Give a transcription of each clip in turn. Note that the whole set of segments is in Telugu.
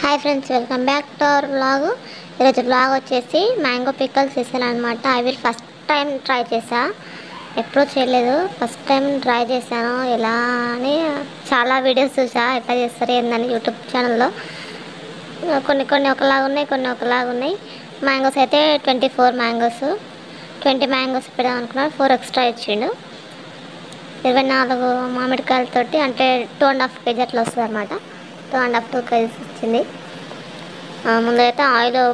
Hi friends, welcome back to our vlog. ఈరోజు వ్లాగ్ వచ్చేసి మ్యాంగో పిక్కల్స్ చేశాను అనమాట. అవి ఫస్ట్ టైం ట్రై చేసా, ఎప్పుడూ చేయలేదు. ఫస్ట్ టైం ట్రై చేశాను. ఎలా అని చాలా వీడియోస్ చూసా, ఎట్లా చేస్తారు ఏందని యూట్యూబ్ ఛానల్లో. కొన్ని ఒకలాగా ఉన్నాయి, కొన్ని ఒకలాగా ఉన్నాయి. మ్యాంగోస్ అయితే 24 మ్యాంగోస్, 20 మ్యాంగోస్ పెడదాం అనుకున్నాను. 4 ఎక్స్ట్రా ఇచ్చిండు. 24 మామిడికాయలతోటి అంటే 2.5 kg అట్లా వస్తుంది అనమాట. 2 kg వచ్చింది. ముందైతే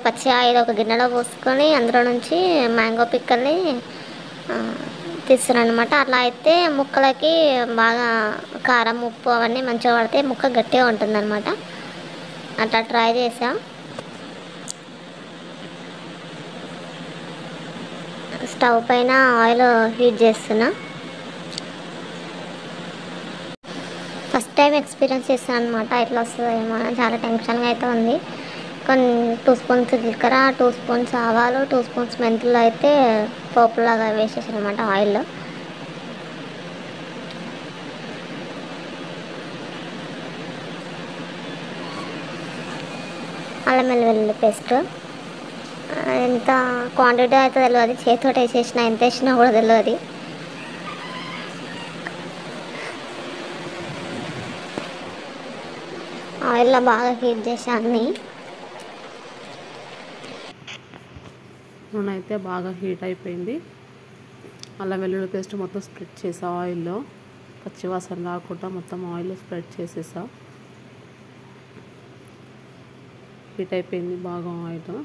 పచ్చి ఆయిల్ ఒక గిన్నెలో పోసుకొని అందులో నుంచి మ్యాంగో పిక్కల్ని తీస్తున్నాను అనమాట. అట్లా అయితే ముక్కలకి బాగా కారం ఉప్పు అవన్నీ మంచిగా పడితే ముక్క గట్టిగా ఉంటుంది అనమాట. అట్లా ట్రై చేసాం. స్టవ్ పైన ఆయిల్ హీట్ చేస్తున్నా. ఫస్ట్ టైం ఎక్స్పీరియన్స్ చేస్తాను అనమాట. ఎట్లా వస్తుందో ఏమో చాలా టెన్షన్గా అయితే ఉంది. కొన్ని 2 స్పూన్స్ జీలకర్ర, 2 స్పూన్స్ ఆవాలు, 2 స్పూన్స్ మెంతులు అయితే పోపులాగా వేసేసాను అనమాట ఆయిల్లో. అల్లం వెల్లుల్లి పేస్ట్ ఎంత క్వాంటిటీ అయితే తెలియదు, చేతితో వేసేసిన, ఎంత వేసినా కూడా తెలియదు. ఆయిల్లో బాగా హీట్ చేసాను. నూనె అయితే బాగా హీట్ అయిపోయింది. అల్లం వెల్లుల్లి పేస్ట్ మొత్తం స్ప్రెడ్ చేసా ఆయిల్లో, పచ్చివాసన రాకుండా మొత్తం ఆయిల్లో స్ప్రెడ్ చేసేసా. హీట్ అయిపోయింది బాగా ఆయిల్.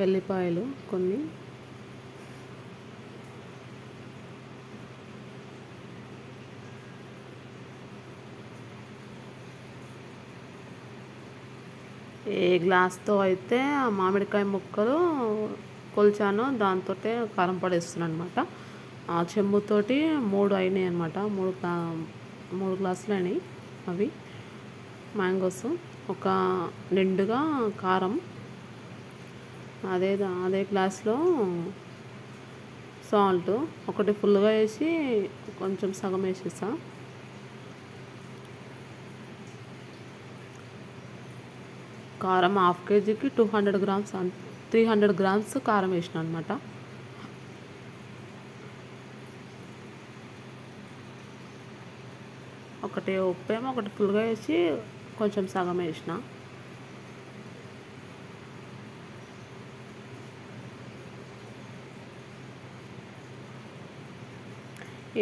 వెల్లిపాయలు కొన్ని, ఏ గ్లాస్తో అయితే మామిడికాయ ముక్కలు కొలిచానో దాంతో కారం పొడి వేస్తున్నాను అనమాట. ఆ చెంబుతోటి 3 అయినాయి అనమాట. 3 గ్లాసులు అయినాయి అవి మ్యాంగోస్. ఒక నిండుగా కారం, అదే గ్లాస్లో సాల్ట్ ఒకటి ఫుల్గా వేసి కొంచెం సగం వేసేసా. కారం 1/2 kgకి 200 గ్రామ్స్ 300 గ్రామ్స్ కారం వేసిన అనమాట. ఒకటి ఉప్పేమో ఒకటి ఫుల్గా వేసి కొంచెం సగం వేసిన.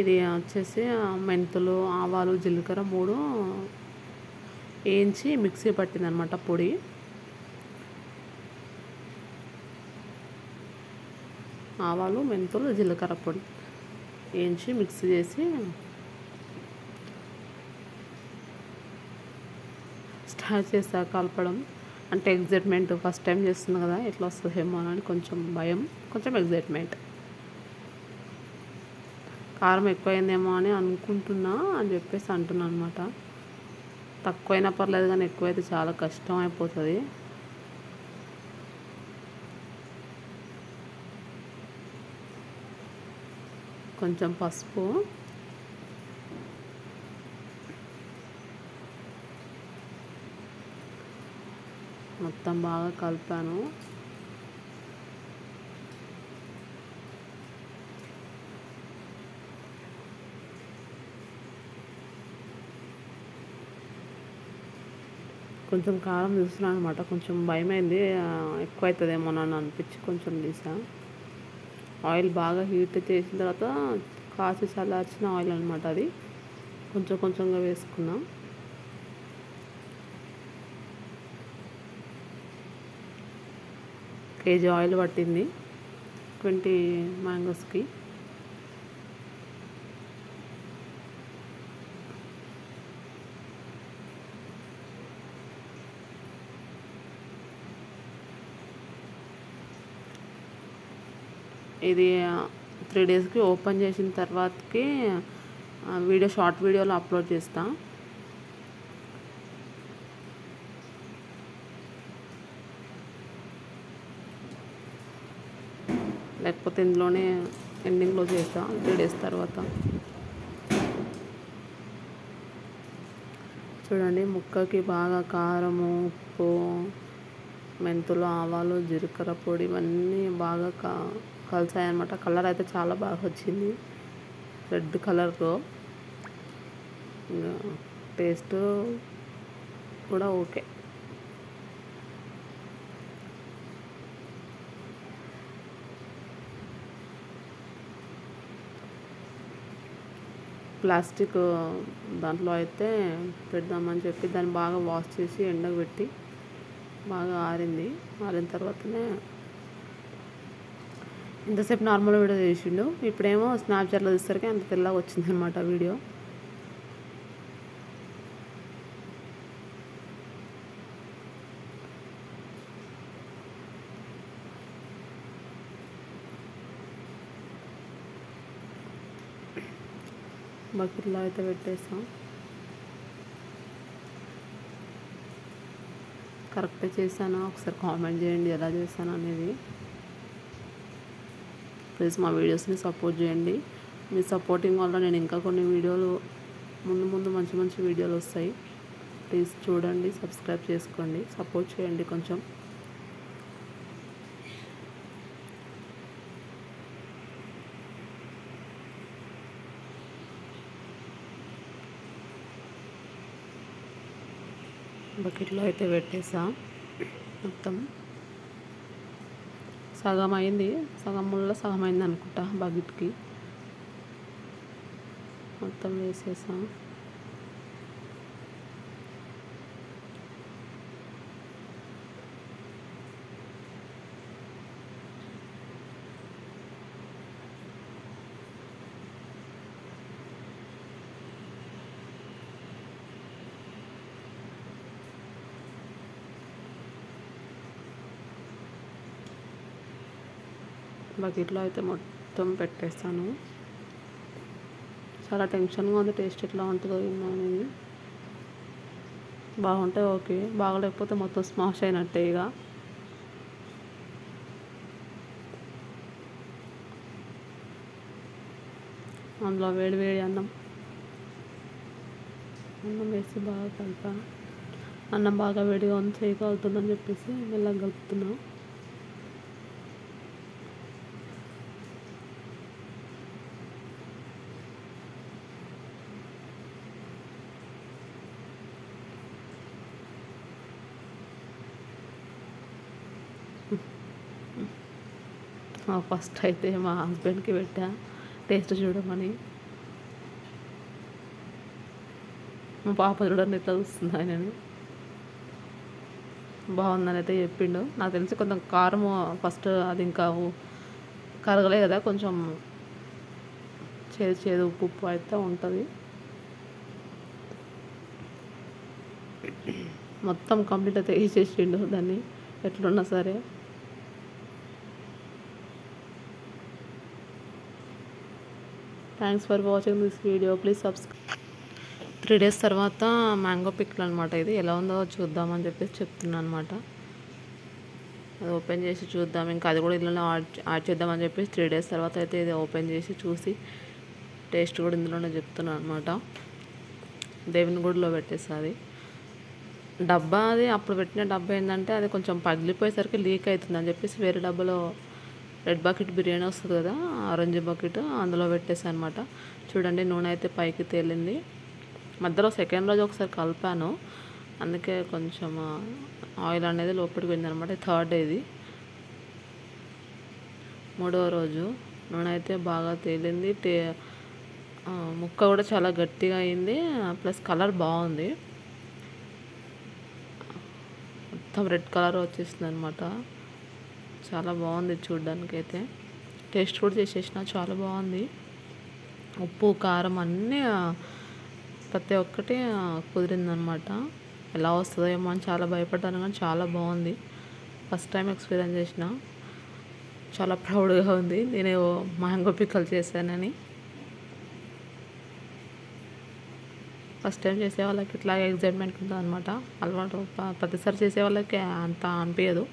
ఇది వచ్చేసి మెంతులు, ఆవాలు, జీలకర్ర 3 వేయించి మిక్సీ పట్టింది అనమాట పొడి. ఆవాలు, మెంతులు, జీలకర్ర పొడి వేయించి మిక్సీ చేసి స్టార్ట్ చేస్తా కలపడం. అంటే ఎగ్జైట్మెంట్, ఫస్ట్ టైం చేస్తున్నా కదా, ఎట్లా వస్తుందేమో అని కొంచెం భయం, కొంచెం ఎగ్జైట్మెంట్. కారం ఎక్కువైందేమో అని అనుకుంటున్నా అని చెప్పేసి అంటున్నాను అనమాట. తక్కువైనా పర్లేదు కానీ ఎక్కువైతే చాలా కష్టం అయిపోతుంది. కొంచెం పసుపు, మొత్తం బాగా కలిపాను. కొంచెం కారం చూస్తున్నాను అనమాట. కొంచెం భయమైంది, ఎక్కువ అవుతుందేమో అని అనిపించి కొంచెం తీసా. ఆయిల్ బాగా హీట్ చేసిన తర్వాత కాచి చల్లార్చిన ఆయిల్ అనమాట. అది కొంచెం కొంచెంగా వేసుకున్నా. కేజీ ఆయిల్ పట్టింది 20 మ్యాంగోస్కి. ఇది 3 డేస్కి ఓపెన్ చేసిన తర్వాతకి షార్ట్ వీడియోలో అప్లోడ్ చేస్తా. లేకపోతే ఇందులోనే ఎండింగ్లో చేస్తా 3 డేస్ తర్వాత. చూడండి ముక్కకి బాగా కారము, ఉప్పు, మెంతులు, ఆవాలు, జీలకర్ర పొడి ఇవన్నీ బాగా కలిసాయన్నమాట. కలర్ అయితే చాలా బాగా వచ్చింది, రెడ్ కలర్లో. టేస్ట్ కూడా ఓకే. ప్లాస్టిక్ దాంట్లో అయితే పెడదామని చెప్పి దాన్ని బాగా వాష్ చేసి ఎండకు పెట్టి బాగా ఆరింది. ఆరిన తర్వాతనే ఇంతసేపు నార్మల్ వీడియో చేసిండు. ఇప్పుడేమో స్నాప్చాట్లో తీసరికి అంత తెల్లగా వచ్చిందనమాట వీడియో. బకెట్లో అయితే పెట్టేస్తాం. కరెక్ట్గా చేశాను, ఒకసారి కామెంట్ చేయండి ఎలా చేశాను అనేది. ప్లీజ్ మా వీడియోస్ని సపోర్ట్ చేయండి. మీ సపోర్టింగ్ వల్ల నేను ఇంకా కొన్ని వీడియోలు ముందు మంచి మంచి వీడియోలు వస్తాయి. ప్లీజ్ చూడండి, సబ్స్క్రైబ్ చేసుకోండి, సపోర్ట్ చేయండి కొంచెం. బకెట్లో అయితే పెట్టేసా. మొత్తం సగం అయింది, సగం అయింది అనుకుంటా బకెట్కి. మొత్తం వేసేసా. బకెట్లో అయితే మొత్తం పెట్టేస్తాను. చాలా టెన్షన్గా ఉంది, టేస్ట్ ఎట్లా ఉంటుందో ఏమో అనేది. బాగుంటే ఓకే, బాగలేకపోతే మొత్తం స్మాష్ అయినట్టే ఇక. అందులో వేడి వేడి అన్నం వేసి బాగా కలిపా. అన్నం బాగా వేడిగా ఉంది, చేయి కాలుతుందని చెప్పేసి మెల్లగా కలుపుతున్నా. ఫస్ట్ అయితే మా హస్బెండ్కి పెట్టా టేస్ట్ చూడమని. మా పాప చూడండి ఎట్లా చూస్తుంది ఆయనని. బాగుందని అయితే చెప్పిండు. నాకు తెలిసి కొంచెం కారం ఫస్ట్ అది ఇంకా కరగలే కదా, కొంచెం చేదు ఉప్పు అయితే ఉంటుంది. మొత్తం కంప్లీట్ అయితే వేసేసిండు దాన్ని ఎట్లున్నా సరే. Thanks for watching this video. Please subscribe. 3 days తర్వాత మ్యాంగో పిక్ల్ అనమాట. ఇది ఎలా ఉందో చూద్దామని చెప్పేసి చెప్తున్నాను అనమాట. అది ఓపెన్ చేసి చూద్దాం, ఇంకా అది కూడా ఇందులోనే యాడ్ చేద్దామని చెప్పేసి 3 days తర్వాత అయితే ఇది ఓపెన్ చేసి చూసి టేస్ట్ కూడా ఇందులోనే చెప్తున్నాను అనమాట. దేవుని గుడిలో పెట్టేస్తుంది డబ్బా. అది అప్పుడు పెట్టిన డబ్బా ఏంటంటే అది కొంచెం పగిలిపోయేసరికి లీక్ అవుతుంది అని చెప్పేసి వేరే డబ్బాలో రెడ్ బకెట్ బిర్యానీ వస్తుంది కదా, ఆరెంజ్ బకెట్, అందులో పెట్టేసాను అనమాట. చూడండి నూనె అయితే పైకి తేలింది. మధ్యలో సెకండ్ రోజు ఒకసారి కలిపాను, అందుకే కొంచెం ఆయిల్ అనేది లోపలికి పోయిందనమాట. 3rd డే ఇది. 3వ రోజు నూనె అయితే బాగా తేలింది. ముక్క కూడా చాలా గట్టిగా అయింది, ప్లస్ కలర్ బాగుంది. మొత్తం రెడ్ కలర్ వచ్చేసింది అనమాట. చాలా బాగుంది చూడ్డానికి అయితే. టేస్ట్ కూడా చేసేసిన, చాలా బాగుంది. ఉప్పు కారం అన్నీ ప్రతి ఒక్కటి కుదిరిందనమాట. ఎలా వస్తుందో ఏమో అని చాలా భయపడ్డాను, కానీ చాలా బాగుంది. ఫస్ట్ టైం ఎక్స్పీరియన్స్ చేసిన, చాలా ప్రౌడ్గా ఉంది నేను మ్యాంగో పిక్కల్ చేశానని. ఫస్ట్ టైం చేసే వాళ్ళకి ఇట్లా ఎగ్జైట్మెంట్ ఉంటుంది అనమాట. అలవాటు ప్రతిసారి చేసే వాళ్ళకి అంత అనిపించదు,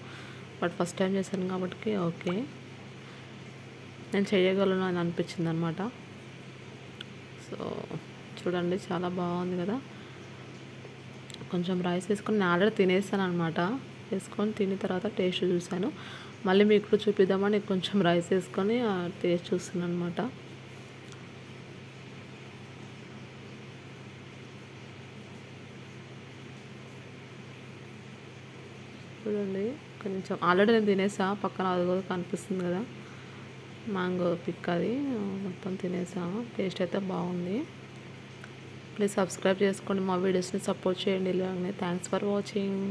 బట్ ఫస్ట్ టైం చేశాను కాబట్టి ఓకే, నేను చేయగలను అని అనిపించింది అనమాట. సో చూడండి చాలా బాగుంది కదా. కొంచెం రైస్ వేసుకొని నేను ఆల్రెడీ తినేసాను అనమాట. వేసుకొని తిన్న తర్వాత టేస్ట్ చూశాను. మళ్ళీ మీకు కూడా చూపిద్దామని కొంచెం రైస్ వేసుకొని టేస్ట్ చూస్తున్నాను అనమాట. చూడండి కొంచెం ఆల్రెడీ నేను తినేసా. పక్కన అది కూడా కనిపిస్తుంది కదా మ్యాంగో పిక్, అది మొత్తం తినేసా. టేస్ట్ అయితే బాగుంది. ప్లీజ్ సబ్స్క్రైబ్ చేసుకోండి, మా వీడియోస్ని సపోర్ట్ చేయండి ఇలానే. Thanks for watching.